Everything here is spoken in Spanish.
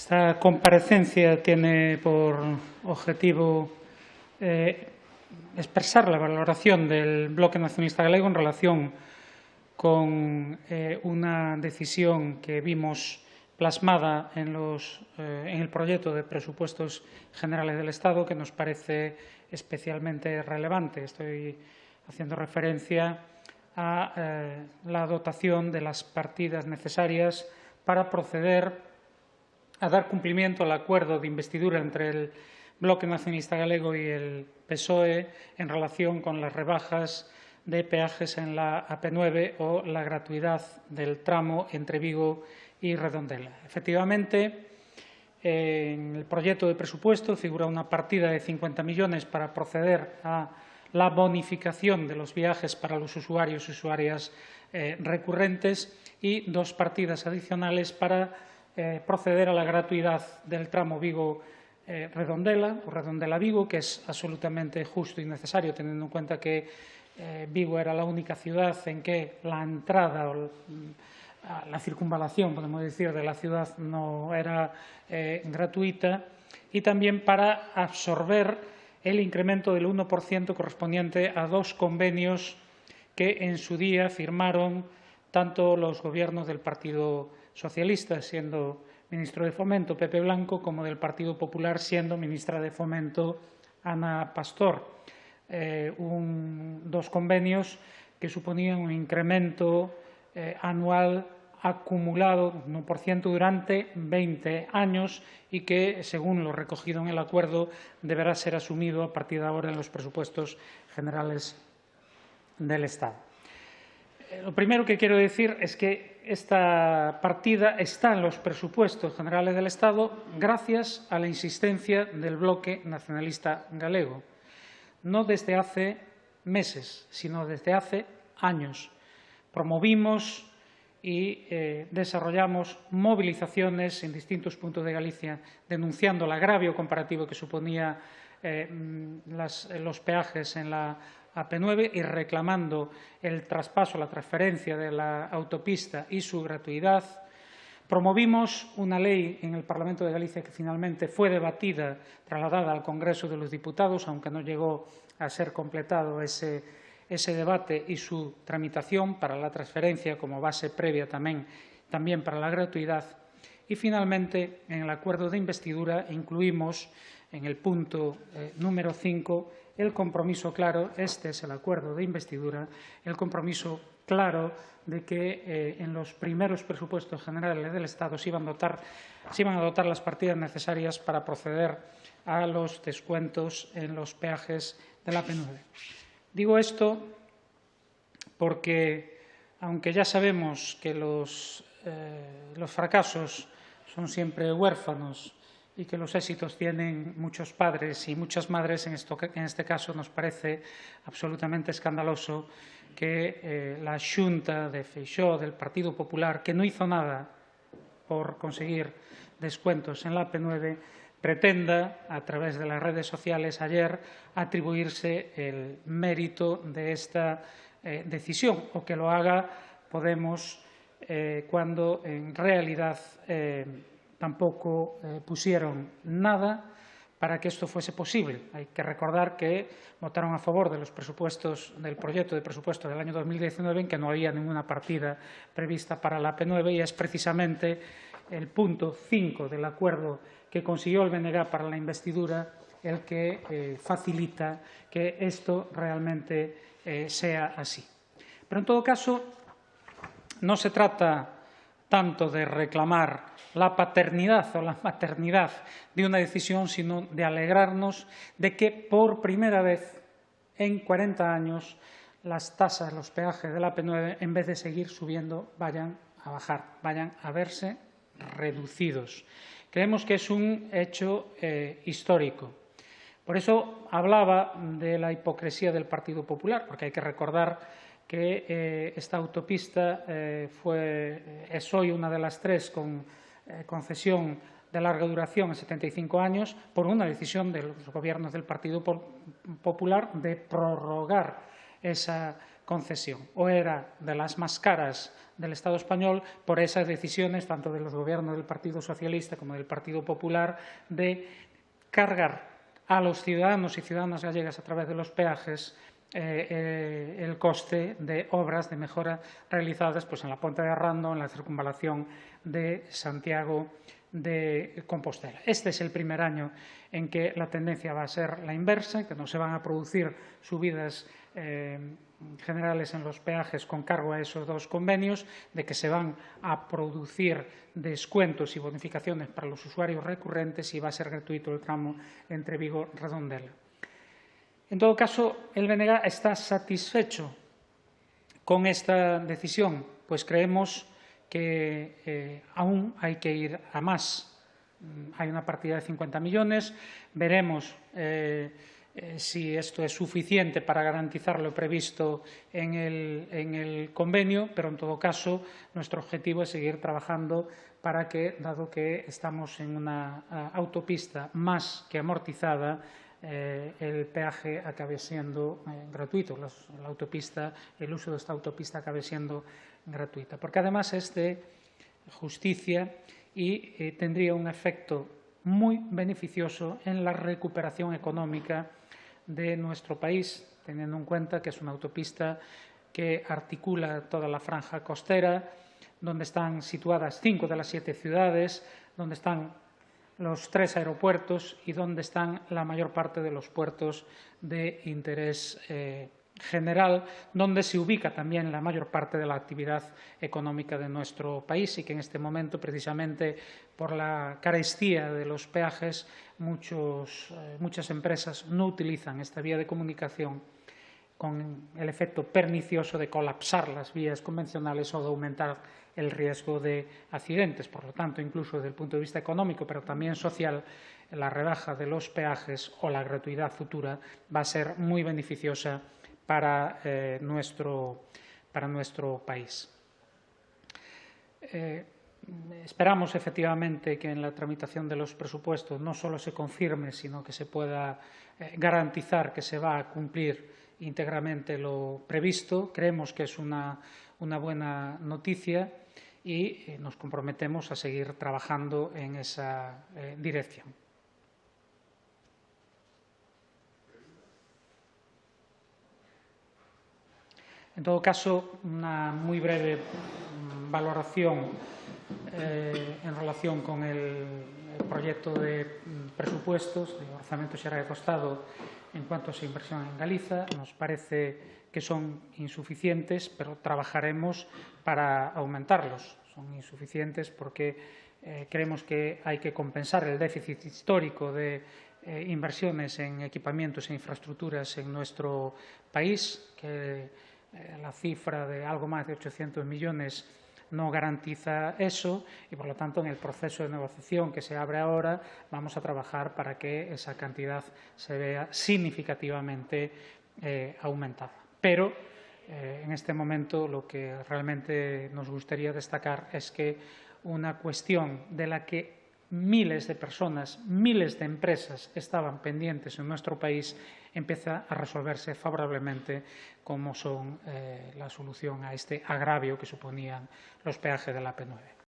Esta comparecencia tiene por objetivo expresar la valoración del Bloque Nacionalista Galego en relación con una decisión que vimos plasmada en el proyecto de presupuestos generales del Estado, que nos parece especialmente relevante. Estoy haciendo referencia a la dotación de las partidas necesarias para proceder a dar cumplimiento al acuerdo de investidura entre el Bloque Nacionalista Galego y el PSOE en relación con las rebajas de peajes en la AP9 o la gratuidad del tramo entre Vigo y Redondela. Efectivamente, en el proyecto de presupuesto figura una partida de 50 millones para proceder a la bonificación de los viajes para los usuarios y usuarias recurrentes y dos partidas adicionales para proceder a la gratuidad del tramo Vigo-Redondela o Redondela-Vigo, que es absolutamente justo y necesario, teniendo en cuenta que Vigo era la única ciudad en que la entrada o la circunvalación, podemos decir, de la ciudad no era gratuita, y también para absorber el incremento del 1% correspondiente a dos convenios que en su día firmaron tanto los gobiernos del Partido Socialista, siendo ministro de Fomento Pepe Blanco, como del Partido Popular, siendo ministra de Fomento Ana Pastor. Dos convenios que suponían un incremento anual acumulado de 1% durante 20 años y que, según lo recogido en el acuerdo, deberá ser asumido a partir de ahora en los presupuestos generales del Estado. Lo primero que quiero decir es que esta partida está en los presupuestos generales del Estado gracias a la insistencia del Bloque Nacionalista Galego, no desde hace meses, sino desde hace años. Promovimos y desarrollamos movilizaciones en distintos puntos de Galicia denunciando el agravio comparativo que suponía los peajes en la AP9 y reclamando el traspaso, la transferencia de la autopista y su gratuidad. Promovimos una ley en el Parlamento de Galicia que finalmente fue debatida, trasladada al Congreso de los Diputados, aunque no llegó a ser completado ese debate y su tramitación para la transferencia como base previa también para la gratuidad. Y finalmente, en el acuerdo de investidura incluimos en el punto número 5 el compromiso claro, este es el acuerdo de investidura, el compromiso claro de que en los primeros presupuestos generales del Estado se iban a dotar las partidas necesarias para proceder a los descuentos en los peajes de la AP9. Digo esto porque, aunque ya sabemos que los fracasos son siempre huérfanos y que los éxitos tienen muchos padres y muchas madres, en este caso nos parece absolutamente escandaloso que la Xunta de Feixóo del Partido Popular, que no hizo nada por conseguir descuentos en la AP9, pretenda, a través de las redes sociales ayer, atribuirse el mérito de esta decisión, o que lo haga Podemos cuando en realidad tampoco pusieron nada para que esto fuese posible. Hay que recordar que votaron a favor de los presupuestos, del proyecto de presupuesto del año 2019, en que no había ninguna partida prevista para la AP9, y es precisamente el punto 5 del acuerdo que consiguió el BNG para la investidura el que facilita que esto realmente sea así. Pero, en todo caso, no se trata tanto de reclamar la paternidad o la maternidad de una decisión, sino de alegrarnos de que, por primera vez en 40 años, las tasas, los peajes de la AP9, en vez de seguir subiendo, vayan a bajar, vayan a verse reducidos. Creemos que es un hecho histórico. Por eso hablaba de la hipocresía del Partido Popular, porque hay que recordar que esta autopista es hoy una de las tres con concesión de larga duración en 75 años por una decisión de los gobiernos del Partido Popular de prorrogar esa concesión. O era de las más caras del Estado español por esas decisiones, tanto de los gobiernos del Partido Socialista como del Partido Popular, de cargar a los ciudadanos y ciudadanas gallegas a través de los peajes el coste de obras de mejora realizadas en la Ponte de Arrando, en la circunvalación de Santiago de Compostela. Este es el primer año en que la tendencia va a ser la inversa, que no se van a producir subidas generales en los peajes con cargo a esos dos convenios, de que se van a producir descuentos y bonificaciones para los usuarios recurrentes y va a ser gratuito el tramo entre Vigo y Redondela. En todo caso, el BNG está satisfecho con esta decisión, pues creemos que aún hay que ir a más. Hay una partida de 50 millones, veremos si esto es suficiente para garantizar lo previsto en el convenio, pero en todo caso nuestro objetivo es seguir trabajando para que, dado que estamos en una autopista más que amortizada, el peaje acabe siendo gratuito, el uso de esta autopista acabe siendo gratuita, porque además es de justicia y tendría un efecto muy beneficioso en la recuperación económica de nuestro país, teniendo en cuenta que es una autopista que articula toda la franja costera, donde están situadas 5 de las 7 ciudades, donde están los 3 aeropuertos y donde están la mayor parte de los puertos de interés general, donde se ubica también la mayor parte de la actividad económica de nuestro país y que en este momento, precisamente por la carestía de los peajes, muchas empresas no utilizan esta vía de comunicación, con el efecto pernicioso de colapsar las vías convencionales o de aumentar el riesgo de accidentes. Por lo tanto, incluso desde el punto de vista económico, pero también social, la rebaja de los peajes o la gratuidad futura va a ser muy beneficiosa para nuestro país. Esperamos, efectivamente, que en la tramitación de los presupuestos no solo se confirme, sino que se pueda garantizar que se va a cumplir íntegramente lo previsto. Creemos que es una buena noticia y nos comprometemos a seguir trabajando en esa dirección. En todo caso, una muy breve valoración en relación con el proyecto de presupuestos de Orzamento Xeral do Estado en cuanto a esa inversión en Galiza. Nos parece que son insuficientes, pero trabajaremos para aumentarlos. Son insuficientes porque creemos que hay que compensar el déficit histórico de inversiones en equipamientos e infraestructuras en nuestro país, que la cifra de algo más de 800 millones no garantiza eso y, por lo tanto, en el proceso de negociación que se abre ahora vamos a trabajar para que esa cantidad se vea significativamente aumentada. Pero, en este momento, lo que realmente nos gustaría destacar es que una cuestión de la que miles de personas, miles de empresas estaban pendientes en nuestro país empieza a resolverse favorablemente, como son la solución a este agravio que suponían los peajes de la AP9.